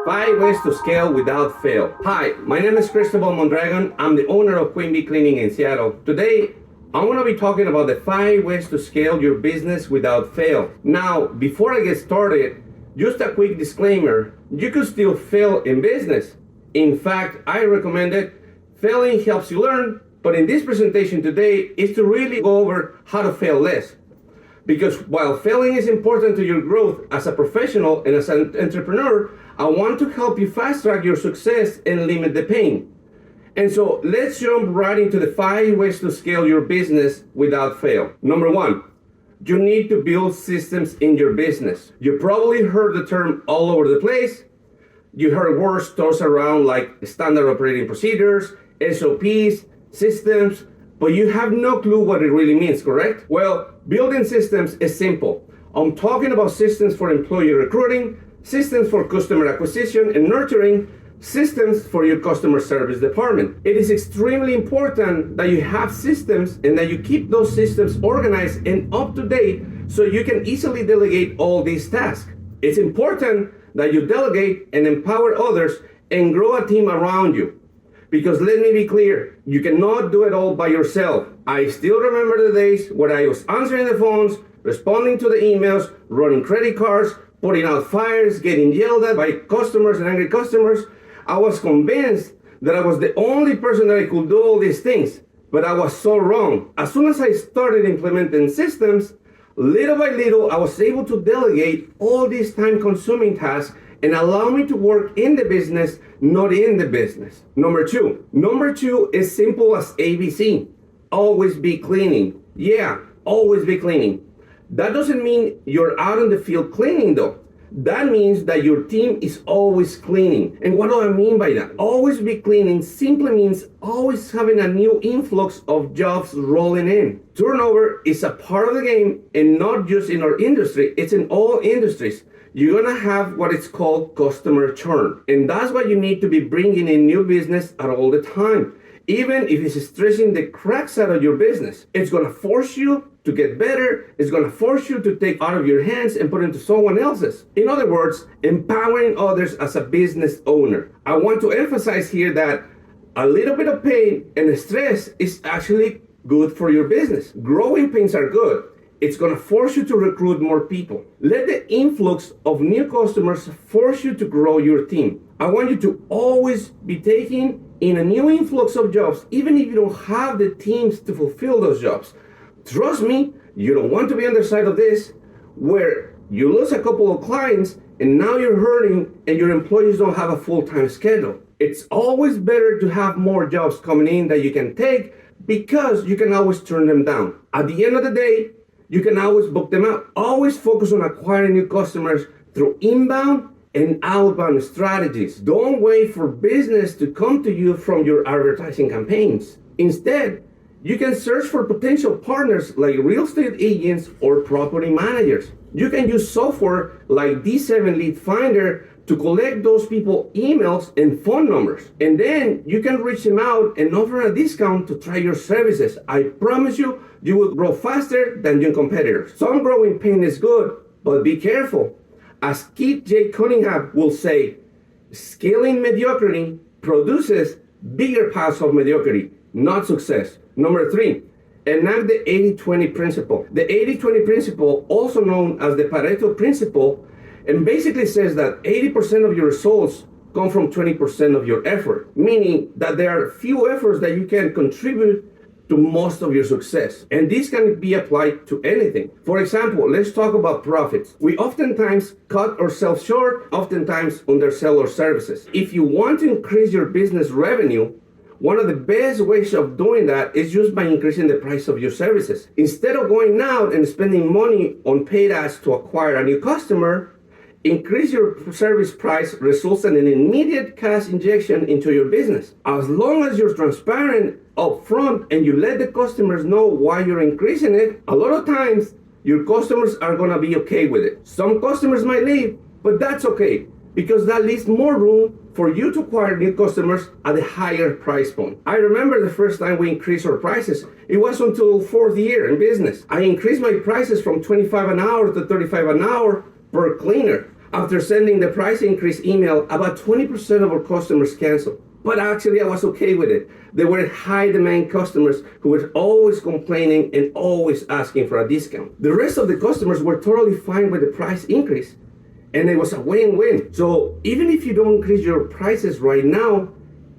5 ways to scale without fail. Hi, my name is Cristobal Mondragon. I'm the owner of Queen Bee Cleaning in Seattle. Today, I'm going to be talking about the 5 ways to scale your business without fail. Now, before I get started, just a quick disclaimer. You could still fail in business. In fact, I recommend it. Failing helps you learn, but in this presentation today is to really go over how to fail less. Because while failing is important to your growth as a professional and as an entrepreneur, I want to help you fast track your success and limit the pain. And so let's jump right into the 5 ways to scale your business without fail. Number 1, you need to build systems in your business. You probably heard the term all over the place. You heard words tossed around like standard operating procedures, SOPs, systems, but you have no clue what it really means, correct? Well, building systems is simple. I'm talking about systems for employee recruiting, systems for customer acquisition and nurturing, systems for your customer service department. It is extremely important that you have systems and that you keep those systems organized and up to date so you can easily delegate all these tasks. It's important that you delegate and empower others and grow a team around you. Because let me be clear, you cannot do it all by yourself. I still remember the days when I was answering the phones, responding to the emails, running credit cards, putting out fires, getting yelled at by customers and angry customers. I was convinced that I was the only person that I could do all these things, but I was so wrong. As soon as I started implementing systems, little by little, I was able to delegate all these time-consuming tasks and allow me to work in the business, not in the business. Number two is simple as ABC. Always be cleaning. Yeah, always be cleaning. That doesn't mean you're out in the field cleaning though. That means that your team is always cleaning. And what do I mean by that? Always be cleaning simply means always having a new influx of jobs rolling in. Turnover is a part of the game, and not just in our industry, it's in all industries. You're gonna have what is called customer churn. And that's why you need to be bringing in new business at all the time. Even if it's stressing the cracks out of your business, it's gonna force you to get better. It's gonna force you to take out of your hands and put into someone else's. In other words, empowering others as a business owner. I want to emphasize here that a little bit of pain and stress is actually good for your business. Growing pains are good. It's gonna force you to recruit more people. Let the influx of new customers force you to grow your team. I want you to always be taking in a new influx of jobs, even if you don't have the teams to fulfill those jobs. Trust me, you don't want to be on the side of this, where you lose a couple of clients and now you're hurting and your employees don't have a full-time schedule. It's always better to have more jobs coming in that you can take because you can always turn them down. At the end of the day, you can always book them out. Always focus on acquiring new customers through inbound and outbound strategies. Don't wait for business to come to you from your advertising campaigns. Instead, you can search for potential partners like real estate agents or property managers. You can use software like D7 Lead Finder to collect those people's emails and phone numbers. And then you can reach them out and offer a discount to try your services. I promise you, you will grow faster than your competitors. Some growing pain is good, but be careful. As Keith J. Cunningham will say, scaling mediocrity produces bigger piles of mediocrity, not success. Number 3, enact the 80-20 principle. The 80-20 principle, also known as the Pareto principle, and basically says that 80% of your results come from 20% of your effort, meaning that there are few efforts that you can contribute to most of your success. And this can be applied to anything. For example, let's talk about profits. We oftentimes cut ourselves short, oftentimes undersell our services. If you want to increase your business revenue, one of the best ways of doing that is just by increasing the price of your services. Instead of going out and spending money on paid ads to acquire a new customer, increase your service price results in an immediate cash injection into your business. As long as you're transparent up front and you let the customers know why you're increasing it, a lot of times your customers are gonna be okay with it. Some customers might leave, but that's okay, because that leaves more room for you to acquire new customers at a higher price point. I remember the first time we increased our prices, it was until 4th year in business. I increased my prices from $25 an hour to $35 an hour per cleaner. After sending the price increase email, about 20% of our customers canceled. But actually, I was okay with it. They were high demand customers who were always complaining and always asking for a discount. The rest of the customers were totally fine with the price increase, and it was a win-win. So even if you don't increase your prices right now,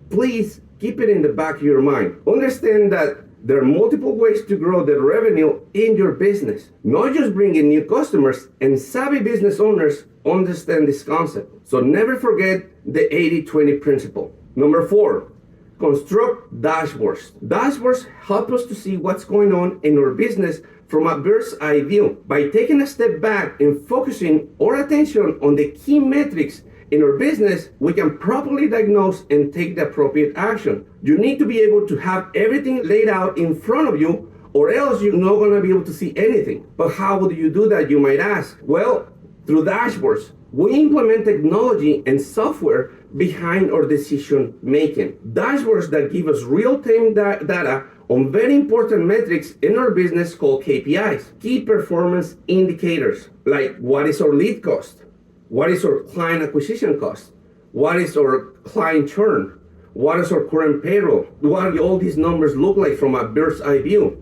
please keep it in the back of your mind. Understand that there are multiple ways to grow the revenue in your business, not just bringing new customers, and savvy business owners understand this concept. So never forget the 80-20 principle. Number 4, construct dashboards. Dashboards help us to see what's going on in our business from a bird's eye view. By taking a step back and focusing our attention on the key metrics in our business, we can properly diagnose and take the appropriate action. You need to be able to have everything laid out in front of you, or else you're not going to be able to see anything. But how would you do that, you might ask? Well, through dashboards. We implement technology and software behind our decision making. Dashboards that give us real-time data on very important metrics in our business called KPIs, key performance indicators, like what is our lead cost? What is our client acquisition cost? What is our client churn? What is our current payroll? What do all these numbers look like from a bird's eye view?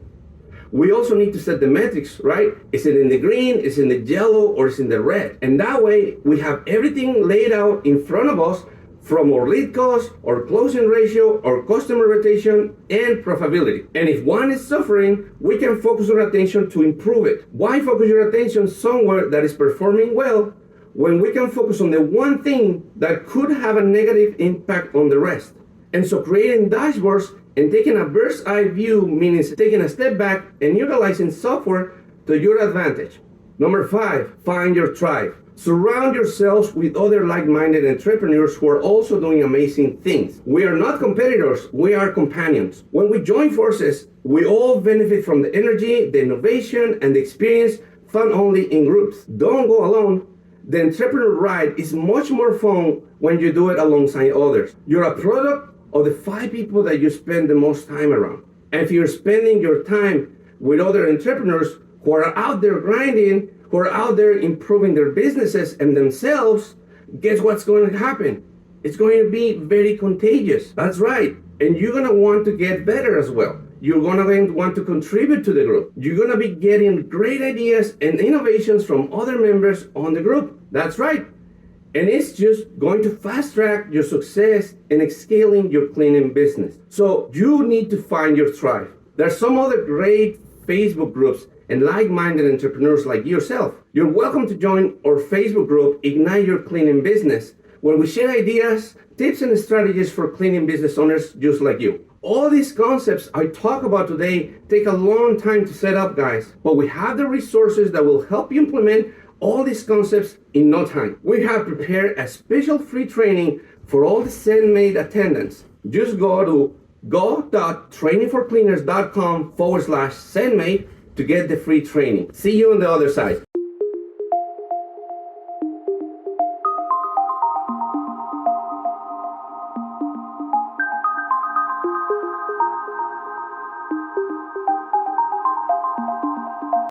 We also need to set the metrics, right? Is it in the green, is it in the yellow, or is it in the red? And that way, we have everything laid out in front of us from our lead cost, our closing ratio, our customer retention, and profitability. And if one is suffering, we can focus our attention to improve it. Why focus your attention somewhere that is performing well when we can focus on the one thing that could have a negative impact on the rest? And so creating dashboards and taking a bird's eye view means taking a step back and utilizing software to your advantage. Number 5, find your tribe. Surround yourselves with other like-minded entrepreneurs who are also doing amazing things. We are not competitors, we are companions. When we join forces, we all benefit from the energy, the innovation, and the experience found only in groups. Don't go alone. The entrepreneur ride is much more fun when you do it alongside others. You're a product of the 5 people that you spend the most time around. And if you're spending your time with other entrepreneurs who are out there grinding, who are out there improving their businesses and themselves, guess what's going to happen? It's going to be very contagious. That's right. And you're going to want to get better as well. You're going to want to contribute to the group. You're going to be getting great ideas and innovations from other members on the group. That's right. And it's just going to fast track your success in scaling your cleaning business. So you need to find your tribe. There's some other great Facebook groups and like-minded entrepreneurs like yourself. You're welcome to join our Facebook group, Ignite Your Cleaning Business, where we share ideas, tips, and strategies for cleaning business owners just like you. All these concepts I talk about today take a long time to set up, guys, but we have the resources that will help you implement all these concepts in no time. We have prepared a special free training for all the SendMate attendants. Just go to go.trainingforcleaners.com/SendMate to get the free training. See you on the other side.